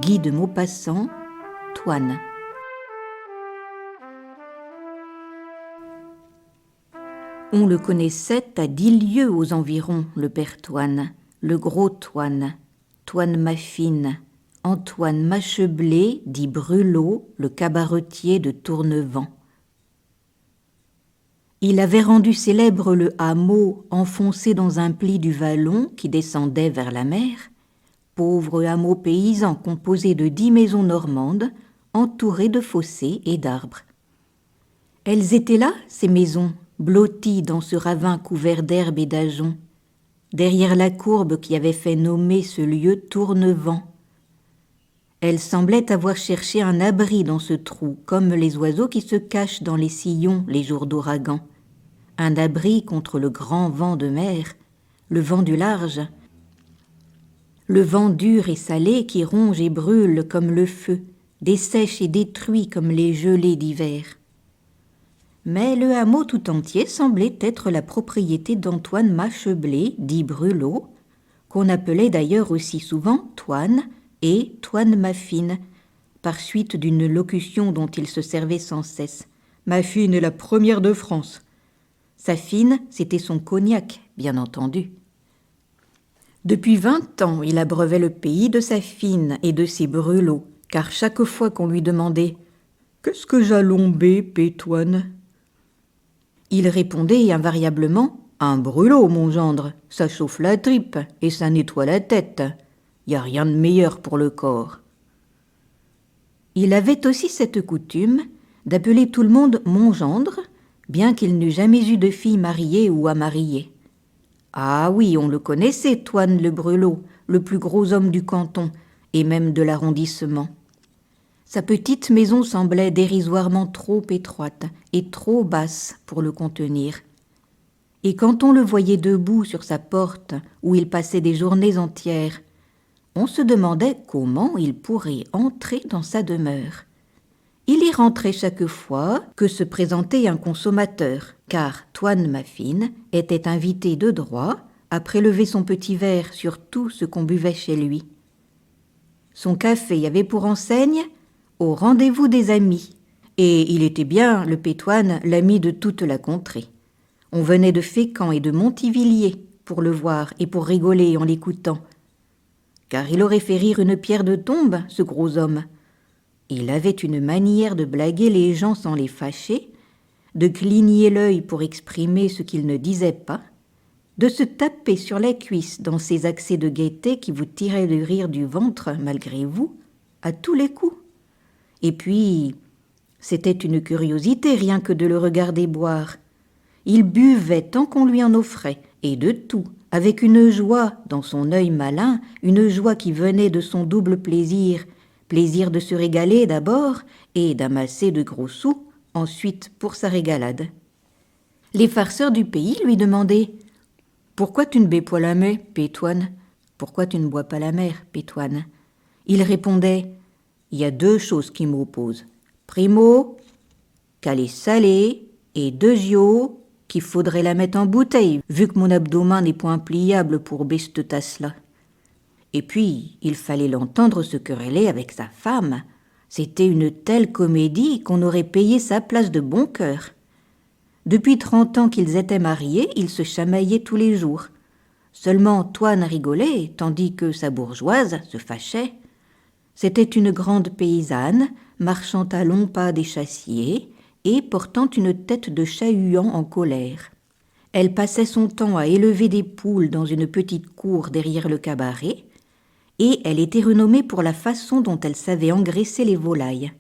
Guy de Maupassant, Toine. On le connaissait à 10 lieues aux environs, le père Toine, le gros Toine, Toine Maffine, Antoine Macheblé, dit Brulot, le cabaretier de Tournevent. Il avait rendu célèbre le hameau enfoncé dans un pli du vallon qui descendait vers la mer, pauvre hameau paysan composé de 10 maisons normandes, entourées de fossés et d'arbres. Elles étaient là, ces maisons, blotties dans ce ravin couvert d'herbes et d'ajoncs, derrière la courbe qui avait fait nommer ce lieu Tournevent. Elles semblaient avoir cherché un abri dans ce trou, comme les oiseaux qui se cachent dans les sillons les jours d'ouragan. Un abri contre le grand vent de mer, le vent du large, le vent dur et salé qui ronge et brûle comme le feu, dessèche et détruit comme les gelées d'hiver. Mais le hameau tout entier semblait être la propriété d'Antoine Macheblé, dit Brulot, qu'on appelait d'ailleurs aussi souvent Toine et Toine Maffine, par suite d'une locution dont il se servait sans cesse. « Maffine est la première de France ». Sa fine, c'était son cognac, bien entendu. Depuis 20 ans, il abreuvait le pays de sa fine et de ses brelots, car chaque fois qu'on lui demandait « Qu'est-ce que j'ai lombé, Pétoine ?» il répondait invariablement « Un brûlot, mon gendre, ça chauffe la tripe et ça nettoie la tête. Y a rien de meilleur pour le corps. » Il avait aussi cette coutume d'appeler tout le monde « mon gendre », bien qu'il n'eût jamais eu de fille mariée ou à marier. Ah oui, on le connaissait, Toine le Brelot, le plus gros homme du canton, et même de l'arrondissement. Sa petite maison semblait dérisoirement trop étroite et trop basse pour le contenir. Et quand on le voyait debout sur sa porte, où il passait des journées entières, on se demandait comment il pourrait entrer dans sa demeure. Il y rentrait chaque fois que se présentait un consommateur, car Toine Maffine était invité de droit à prélever son petit verre sur tout ce qu'on buvait chez lui. Son café avait pour enseigne « Au rendez-vous des amis », et il était bien, le Pétoine, l'ami de toute la contrée. On venait de Fécamp et de Montivilliers pour le voir et pour rigoler en l'écoutant, car il aurait fait rire une pierre de tombe, ce gros homme. Il avait une manière de blaguer les gens sans les fâcher, de cligner l'œil pour exprimer ce qu'il ne disait pas, de se taper sur la cuisse dans ces accès de gaieté qui vous tiraient le rire du ventre, malgré vous, à tous les coups. Et puis, c'était une curiosité rien que de le regarder boire. Il buvait tant qu'on lui en offrait, et de tout, avec une joie dans son œil malin, une joie qui venait de son double plaisir, plaisir de se régaler d'abord et d'amasser de gros sous, ensuite pour sa régalade. Les farceurs du pays lui demandaient « Pourquoi tu ne bais pas la mer, Pétoine ? Pourquoi tu ne bois pas la mer, Pétoine ?» Il répondait « Il y a 2 choses qui m'opposent. Primo, qu'elle est salée, et deuxio, qu'il faudrait la mettre en bouteille, vu que mon abdomen n'est point pliable pour baie cette tasse-là. » Et puis, il fallait l'entendre se quereller avec sa femme. C'était une telle comédie qu'on aurait payé sa place de bon cœur. Depuis 30 ans qu'ils étaient mariés, ils se chamaillaient tous les jours. Seulement Toine rigolait, tandis que sa bourgeoise se fâchait. C'était une grande paysanne, marchant à longs pas des chassiers et portant une tête de chat-huant en colère. Elle passait son temps à élever des poules dans une petite cour derrière le cabaret, et elle était renommée pour la façon dont elle savait engraisser les volailles.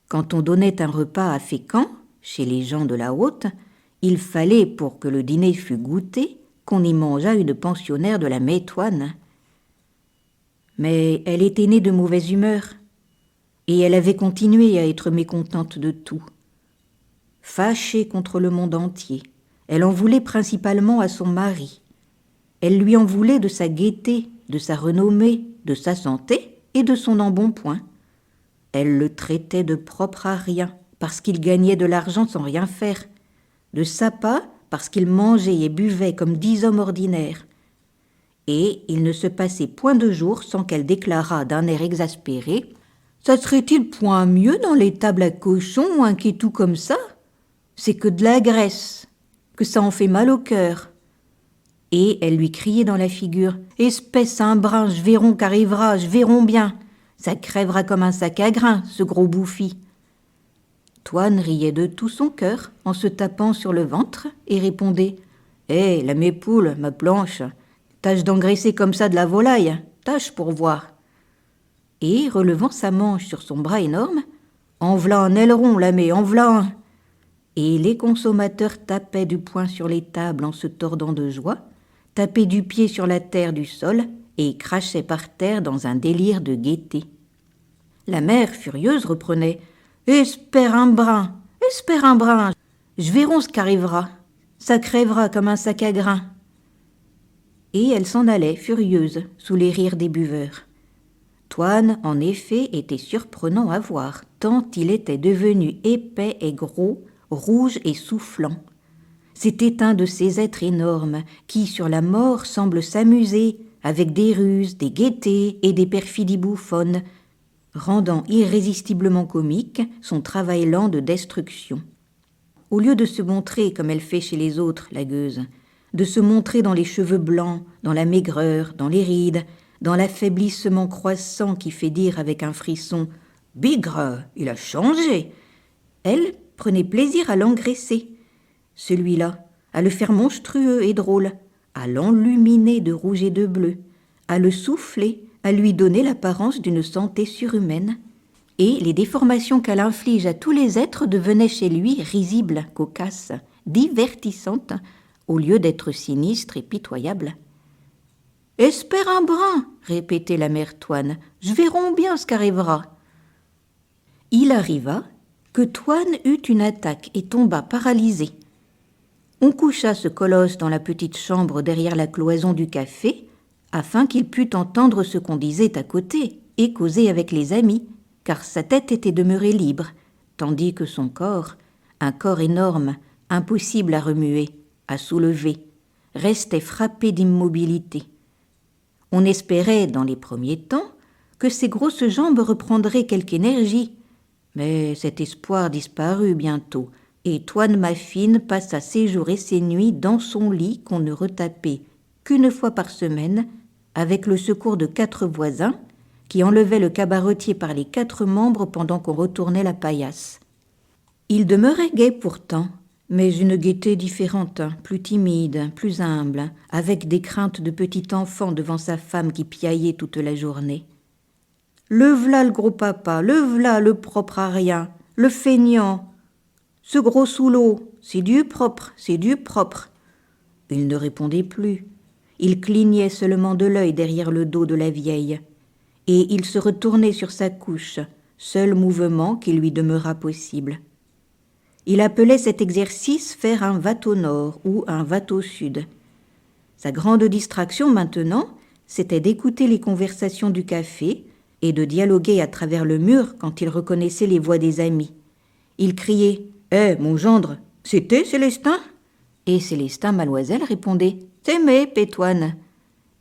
Quand on donnait un repas à Fécamp, chez les gens de la Haute, il fallait, pour que le dîner fût goûté, qu'on y mangeât une pensionnaire de la Métoine. Mais elle était née de mauvaise humeur, et elle avait continué à être mécontente de tout. Fâchée contre le monde entier, elle en voulait principalement à son mari. Elle lui en voulait de sa gaieté, de sa renommée, de sa santé et de son embonpoint. Elle le traitait de propre à rien, parce qu'il gagnait de l'argent sans rien faire, de sapa parce qu'il mangeait et buvait comme 10 hommes ordinaires, Et il ne se passait point de jour sans qu'elle déclarât d'un air exaspéré: « Ça serait-il point mieux dans les tables à cochons un qui tout comme ça? C'est que de la graisse, que ça en fait mal au cœur. » Et elle lui criait dans la figure: « Espèce un brin, je verrai qu'arrivera, je verrai bien. Ça crèvera comme un sac à grains, ce gros bouffi. » Toine riait de tout son cœur en se tapant sur le ventre et répondait: « Hé, la mépoule, ma planche, tâche d'engraisser comme ça de la volaille, tâche pour voir. » Et, relevant sa manche sur son bras énorme, « En v'là un aileron, la mé, en v'là un !» Et les consommateurs tapaient du poing sur les tables en se tordant de joie, tapaient du pied sur la terre du sol et crachaient par terre dans un délire de gaieté. La mère, furieuse, reprenait: « Espère un brin, je verrai ce qu'arrivera, ça crèvera comme un sac à grains. » Et elle s'en allait, furieuse, sous les rires des buveurs. Toine, en effet, était surprenant à voir, tant il était devenu épais et gros, rouge et soufflant. C'était un de ces êtres énormes qui, sur la mort, semblent s'amuser avec des ruses, des gaietés et des perfidies bouffonnes, rendant irrésistiblement comique son travail lent de destruction. Au lieu de se montrer comme elle fait chez les autres, la gueuse, de se montrer dans les cheveux blancs, dans la maigreur, dans les rides, dans l'affaiblissement croissant qui fait dire avec un frisson « Bigre, il a changé !» Elle prenait plaisir à l'engraisser, celui-là, à le faire monstrueux et drôle, à l'enluminer de rouge et de bleu, à le souffler, à lui donner l'apparence d'une santé surhumaine. Et les déformations qu'elle inflige à tous les êtres devenaient chez lui risibles, cocasses, divertissantes, au lieu d'être sinistres et pitoyables. « Espère un brin, » répétait la mère Toine, « je verrai bien ce qu'arrivera. » Il arriva que Toine eut une attaque et tomba paralysé. On coucha ce colosse dans la petite chambre derrière la cloison du café, afin qu'il pût entendre ce qu'on disait à côté et causer avec les amis, car sa tête était demeurée libre, tandis que son corps, un corps énorme, impossible à remuer, à soulever, restait frappé d'immobilité. On espérait, dans les premiers temps, que ses grosses jambes reprendraient quelque énergie, mais cet espoir disparut bientôt, et Toine Maffine passa ses jours et ses nuits dans son lit qu'on ne retapait qu'une fois par semaine, avec le secours de 4 voisins, qui enlevaient le cabaretier par les 4 membres pendant qu'on retournait la paillasse. Il demeurait gai pourtant, mais une gaieté différente, plus timide, plus humble, avec des craintes de petit enfant devant sa femme qui piaillait toute la journée. « Le v'là le gros papa, le v'là le propre à rien, le feignant. Ce gros sous l'eau, c'est du propre, c'est du propre. » Il ne répondait plus. Il clignait seulement de l'œil derrière le dos de la vieille, et il se retournait sur sa couche, seul mouvement qui lui demeura possible. Il appelait cet exercice faire un va au nord ou un va au sud. Sa grande distraction maintenant, c'était d'écouter les conversations du café et de dialoguer à travers le mur quand il reconnaissait les voix des amis. Il criait « Eh, mon gendre, c'était Célestin ?» Et Célestin Mademoiselle répondait « C'est mé, Pétoine.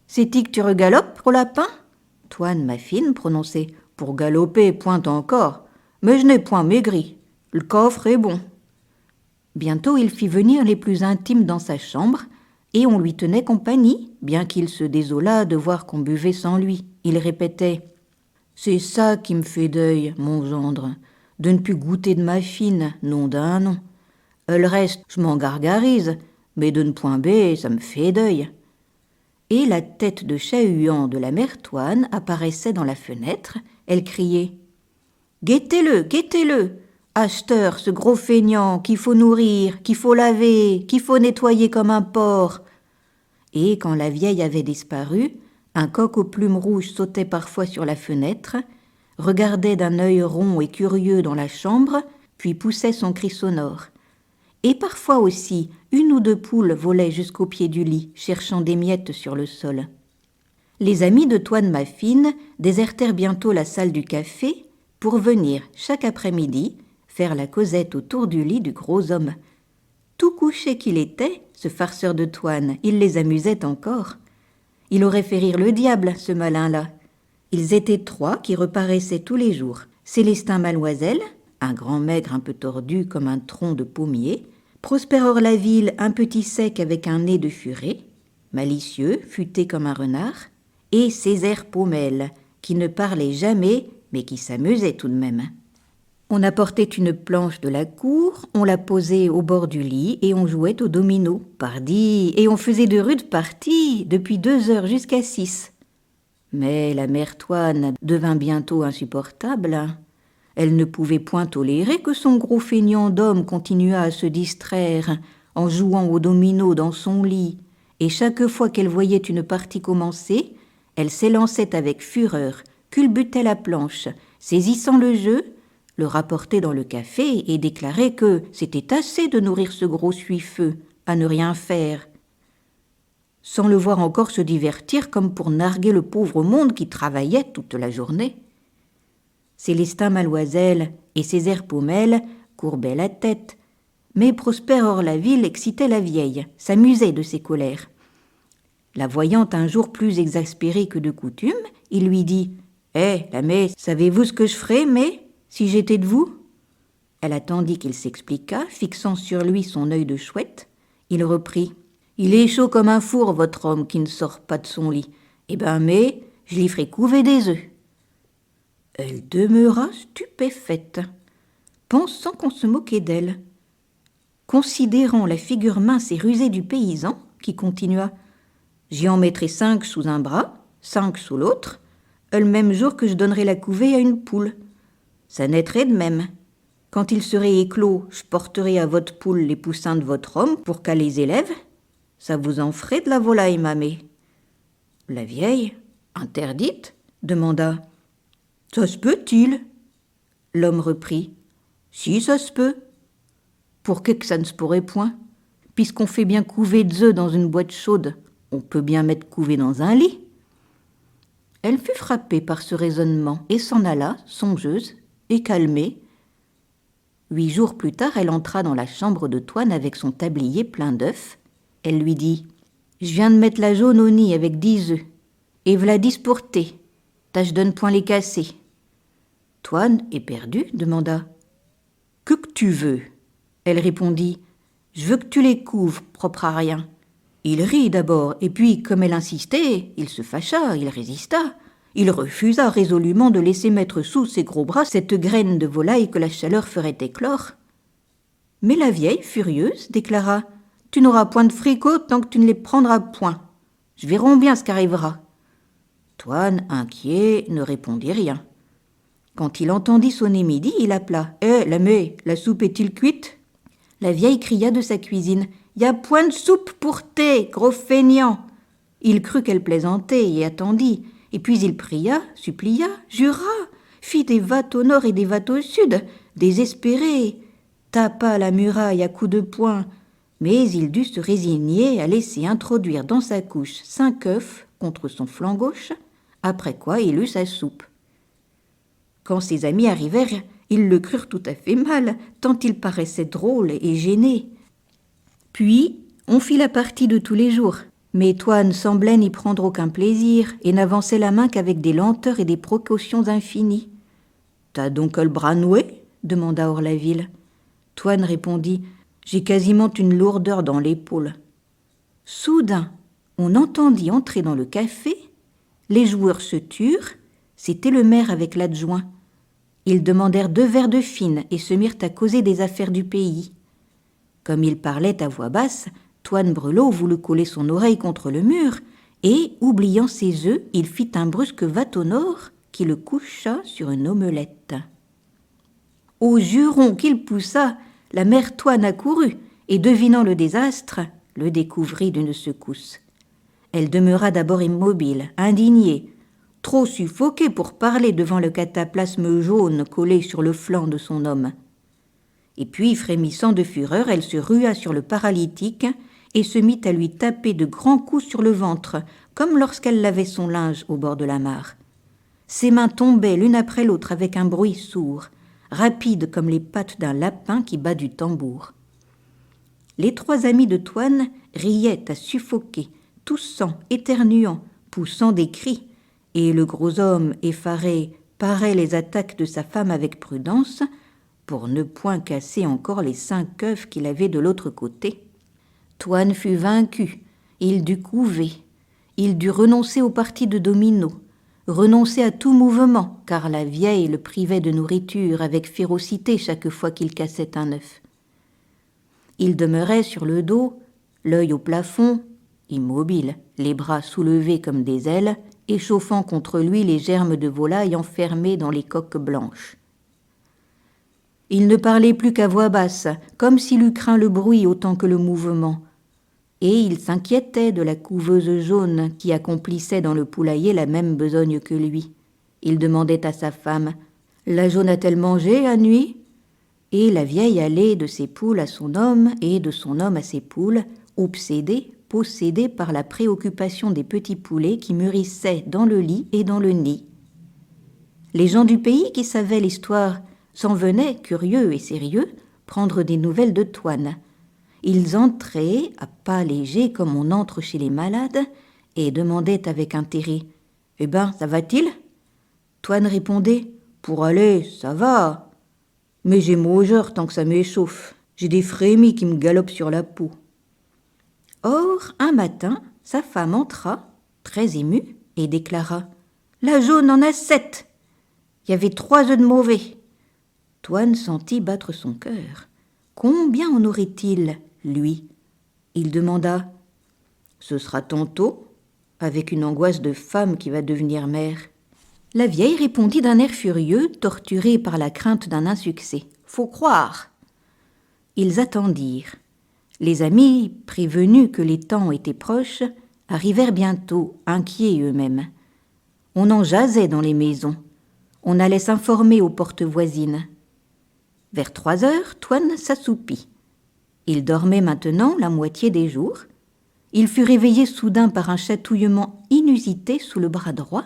C'est-y que tu regalopes pour lapin ?» Toine Maffine prononçait « Pour galoper, point encore, mais je n'ai point maigri. Le coffre est bon. » Bientôt il fit venir les plus intimes dans sa chambre, et on lui tenait compagnie, bien qu'il se désolât de voir qu'on buvait sans lui. Il répétait « C'est ça qui me fait deuil, mon gendre, de ne plus goûter de ma fine, nom d'un nom. Le reste, je m'en gargarise, mais de ne point bé, ça me fait deuil. » Et la tête de chat-huant de la mère Toine apparaissait dans la fenêtre. Elle criait « Guettez-le, guettez-le, acheteur, ce gros feignant qu'il faut nourrir, qu'il faut laver, qu'il faut nettoyer comme un porc. » Et quand la vieille avait disparu, un coq aux plumes rouges sautait parfois sur la fenêtre, regardait d'un œil rond et curieux dans la chambre, puis poussait son cri sonore. Et parfois aussi, 1 ou 2 poules volaient jusqu'au pied du lit, cherchant des miettes sur le sol. Les amis de Toine Maffine désertèrent bientôt la salle du café pour venir, chaque après-midi, faire la causette autour du lit du gros homme. Tout couché qu'il était, ce farceur de Toine, il les amusait encore. Il aurait fait rire le diable, ce malin-là. Ils étaient 3 qui reparaissaient tous les jours. Célestin Maloiselle, un grand maigre un peu tordu comme un tronc de pommier, Prosper Orlaville, un petit sec avec un nez de furet, malicieux, futé comme un renard, et Césaire Paumelle, qui ne parlait jamais, mais qui s'amusait tout de même. On apportait une planche de la cour, on la posait au bord du lit et on jouait au domino, pardi, et on faisait de rudes parties, depuis 2 heures jusqu'à 6. Mais la mère Toine devint bientôt insupportable. Elle ne pouvait point tolérer que son gros feignant d'homme continuât à se distraire en jouant au domino dans son lit, et chaque fois qu'elle voyait une partie commencer, elle s'élançait avec fureur, culbutait la planche, saisissant le jeu, le rapportait dans le café et déclarait que c'était assez de nourrir ce gros suifeux, à ne rien faire, sans le voir encore se divertir comme pour narguer le pauvre monde qui travaillait toute la journée. Célestin Maloiselle et Césaire Paumelle courbaient la tête, mais Prosper Orlaville excitait la vieille, s'amusait de ses colères. La voyant un jour plus exaspérée que de coutume, il lui dit « la mère, savez-vous ce que je ferais, mais si j'étais de vous ?» Elle attendit qu'il s'expliquât, fixant sur lui son œil de chouette. Il reprit « Il est chaud comme un four, votre homme qui ne sort pas de son lit. Eh ben, mais je l'y ferai couver des œufs. » Elle demeura stupéfaite, pensant qu'on se moquait d'elle. Considérant la figure mince et rusée du paysan, qui continua « J'y en mettrai 5 sous un bras, 5 sous l'autre, le même jour que je donnerai la couvée à une poule. Ça naîtrait de même. Quand il serait éclos, je porterai à votre poule les poussins de votre homme pour qu'elle les élève. Ça vous en ferait de la volaille, mamé. » La vieille, interdite, demanda « Ça se peut-il » L'homme reprit « Si, ça se peut. Pour que ça ne se pourrait point, puisqu'on fait bien couver d'œufs dans une boîte chaude, on peut bien mettre couver dans un lit. » Elle fut frappée par ce raisonnement et s'en alla, songeuse et calmée. 8 jours plus tard, elle entra dans la chambre de Toine avec son tablier plein d'œufs. Elle lui dit « Je viens de mettre la jaune au nid avec 10 œufs, et v'là 10 pour thé. Tâche de ne point les casser. » Toine, éperdue, demanda « Que tu veux ?» Elle répondit « Je veux que tu les couves, propre à rien. » Il rit d'abord, et puis, comme elle insistait, il se fâcha, il résista. Il refusa résolument de laisser mettre sous ses gros bras cette graine de volaille que la chaleur ferait éclore. Mais la vieille, furieuse, déclara « Tu n'auras point de fricot tant que tu ne les prendras point. Je verrai bien ce qu'arrivera. » Toine, inquiet, ne répondit rien. Quand il entendit sonner midi, il appela « la mé, la soupe est-il cuite ?» La vieille cria de sa cuisine « Y a point de soupe pour thé, gros feignant !» Il crut qu'elle plaisantait et attendit, et puis il pria, supplia, jura, fit des vattes au nord et des vattes au sud, désespéré, tapa la muraille à coups de poing, mais il dut se résigner à laisser introduire dans sa couche 5 œufs contre son flanc gauche, après quoi il eut sa soupe. Quand ses amis arrivèrent, ils le crurent tout à fait mal, tant il paraissait drôle et gêné. Puis, on fit la partie de tous les jours, mais Toine semblait n'y prendre aucun plaisir et n'avançait la main qu'avec des lenteurs et des précautions infinies. « T'as donc le bras noué ?» demanda Orlaville. Toine répondit « J'ai quasiment une lourdeur dans l'épaule. » Soudain, on entendit entrer dans le café, les joueurs se turent, c'était le maire avec l'adjoint. Ils demandèrent 2 verres de fine et se mirent à causer des affaires du pays. Comme ils parlaient à voix basse, Toine Brelot voulut coller son oreille contre le mur et, oubliant ses œufs, il fit un brusque va-t-au-nord qui le coucha sur une omelette. Au juron qu'il poussa, la mère Toine accourut et, devinant le désastre, le découvrit d'une secousse. Elle demeura d'abord immobile, indignée, trop suffoquée pour parler devant le cataplasme jaune collé sur le flanc de son homme. Et puis, frémissant de fureur, elle se rua sur le paralytique et se mit à lui taper de grands coups sur le ventre, comme lorsqu'elle lavait son linge au bord de la mare. Ses mains tombaient l'une après l'autre avec un bruit sourd, rapide comme les pattes d'un lapin qui bat du tambour. Les 3 amis de Toine riaient à suffoquer, toussant, éternuant, poussant des cris, et le gros homme, effaré, parait les attaques de sa femme avec prudence, pour ne point casser encore les 5 œufs qu'il avait de l'autre côté. Toine fut vaincu, il dut couver, il dut renoncer aux parties de domino, renoncer à tout mouvement, car la vieille le privait de nourriture avec férocité chaque fois qu'il cassait un œuf. Il demeurait sur le dos, l'œil au plafond, immobile, les bras soulevés comme des ailes, échauffant contre lui les germes de volaille enfermés dans les coques blanches. Il ne parlait plus qu'à voix basse, comme s'il eût craint le bruit autant que le mouvement, et il s'inquiétait de la couveuse jaune qui accomplissait dans le poulailler la même besogne que lui. Il demandait à sa femme « La jaune a-t-elle mangé à nuit ?» Et la vieille allait de ses poules à son homme et de son homme à ses poules, obsédée, possédée par la préoccupation des petits poulets qui mûrissaient dans le lit et dans le nid. Les gens du pays qui savaient l'histoire s'en venaient, curieux et sérieux, prendre des nouvelles de Toine. Ils entraient, à pas légers comme on entre chez les malades, et demandaient avec intérêt « Eh ben, ça va-t-il » Toine répondait « Pour aller, ça va. Mais j'ai maugeur tant que ça m'échauffe. J'ai des frémis qui me galopent sur la peau. » Or, un matin, sa femme entra, très émue, et déclara « La jaune en a 7. Il y avait 3 œufs de mauvais. » Toine sentit battre son cœur. Combien en aurait-il, lui ? Il demanda « Ce sera tantôt ?» avec une angoisse de femme qui va devenir mère. La vieille répondit d'un air furieux, torturé par la crainte d'un insuccès. « Faut croire !» Ils attendirent. Les amis, prévenus que les temps étaient proches, arrivèrent bientôt, inquiets eux-mêmes. On en jasait dans les maisons. On allait s'informer aux portes voisines. Vers 3 heures, Toine s'assoupit. Il dormait maintenant la moitié des jours. Il fut réveillé soudain par un chatouillement inusité sous le bras droit.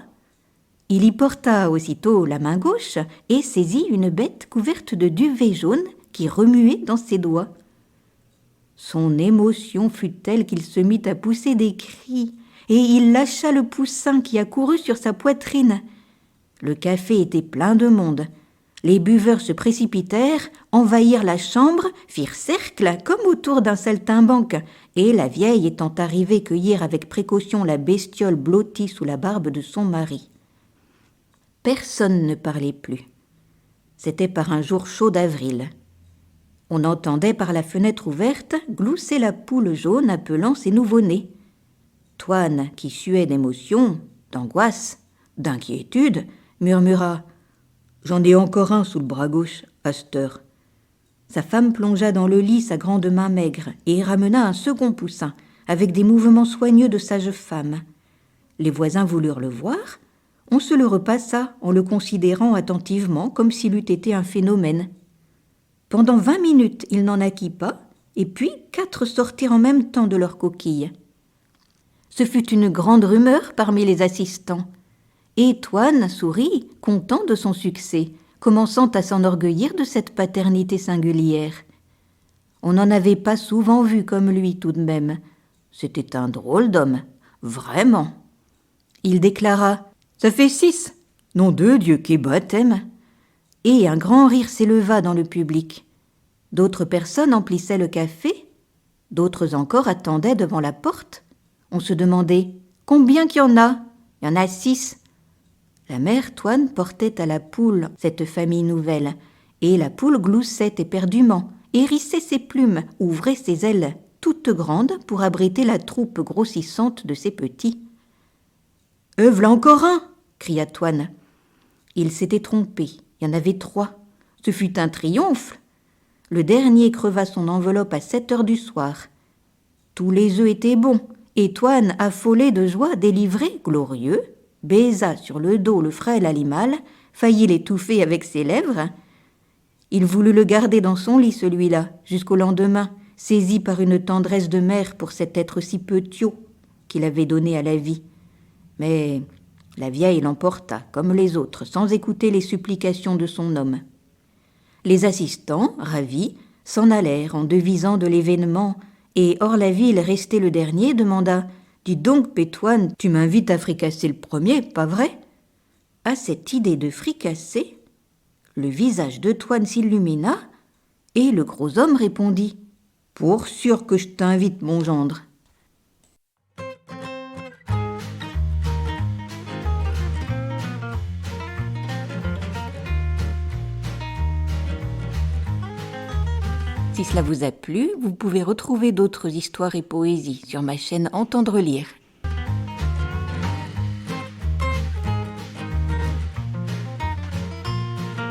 Il y porta aussitôt la main gauche et saisit une bête couverte de duvet jaune qui remuait dans ses doigts. Son émotion fut telle qu'il se mit à pousser des cris et il lâcha le poussin qui accourut sur sa poitrine. Le café était plein de monde. Les buveurs se précipitèrent, envahirent la chambre, firent cercle comme autour d'un saltimbanque, et la vieille étant arrivée cueillir avec précaution la bestiole blottie sous la barbe de son mari. Personne ne parlait plus. C'était par un jour chaud d'avril. On entendait par la fenêtre ouverte glousser la poule jaune appelant ses nouveau-nés. Toine, qui suait d'émotion, d'angoisse, d'inquiétude, murmura « J'en ai encore un sous le bras gauche, à cette heure. » Sa femme plongea dans le lit sa grande main maigre et ramena un second poussin, avec des mouvements soigneux de sage-femme. Les voisins voulurent le voir. On se le repassa en le considérant attentivement comme s'il eût été un phénomène. Pendant 20 minutes, il n'en naquit pas, et puis 4 sortirent en même temps de leur coquille. Ce fut une grande rumeur parmi les assistants. Et Toine sourit, content de son succès, commençant à s'enorgueillir de cette paternité singulière. On n'en avait pas souvent vu comme lui tout de même. C'était un drôle d'homme, vraiment. Il déclara « Ça fait 6, nom de Dieu, qu'est baptême !» Et un grand rire s'éleva dans le public. D'autres personnes emplissaient le café, d'autres encore attendaient devant la porte. On se demandait « Combien qu'il y en a ?»« Il y en a 6. » La mère Toine portait à la poule cette famille nouvelle, et la poule gloussait éperdument, hérissait ses plumes, ouvrait ses ailes toutes grandes pour abriter la troupe grossissante de ses petits. « V'là encore un !» cria Toine. Il s'était trompé, il y en avait 3. Ce fut un triomphe. Le dernier creva son enveloppe à 7 heures du soir. Tous les œufs étaient bons, et Toine, affolé de joie, délivré, glorieux, baisa sur le dos le frêle animal, faillit l'étouffer avec ses lèvres. Il voulut le garder dans son lit, celui-là, jusqu'au lendemain, saisi par une tendresse de mère pour cet être si petiot qu'il avait donné à la vie. Mais la vieille l'emporta, comme les autres, sans écouter les supplications de son homme. Les assistants, ravis, s'en allèrent en devisant de l'événement, et Orlaville, resté le dernier, demanda « Dis donc, Pétoine, tu m'invites à fricasser le premier, pas vrai ? À cette idée de fricasser, le visage de Toine s'illumina et le gros homme répondit : Pour sûr que je t'invite, mon gendre. Si cela vous a plu, vous pouvez retrouver d'autres histoires et poésies sur ma chaîne Entendre lire.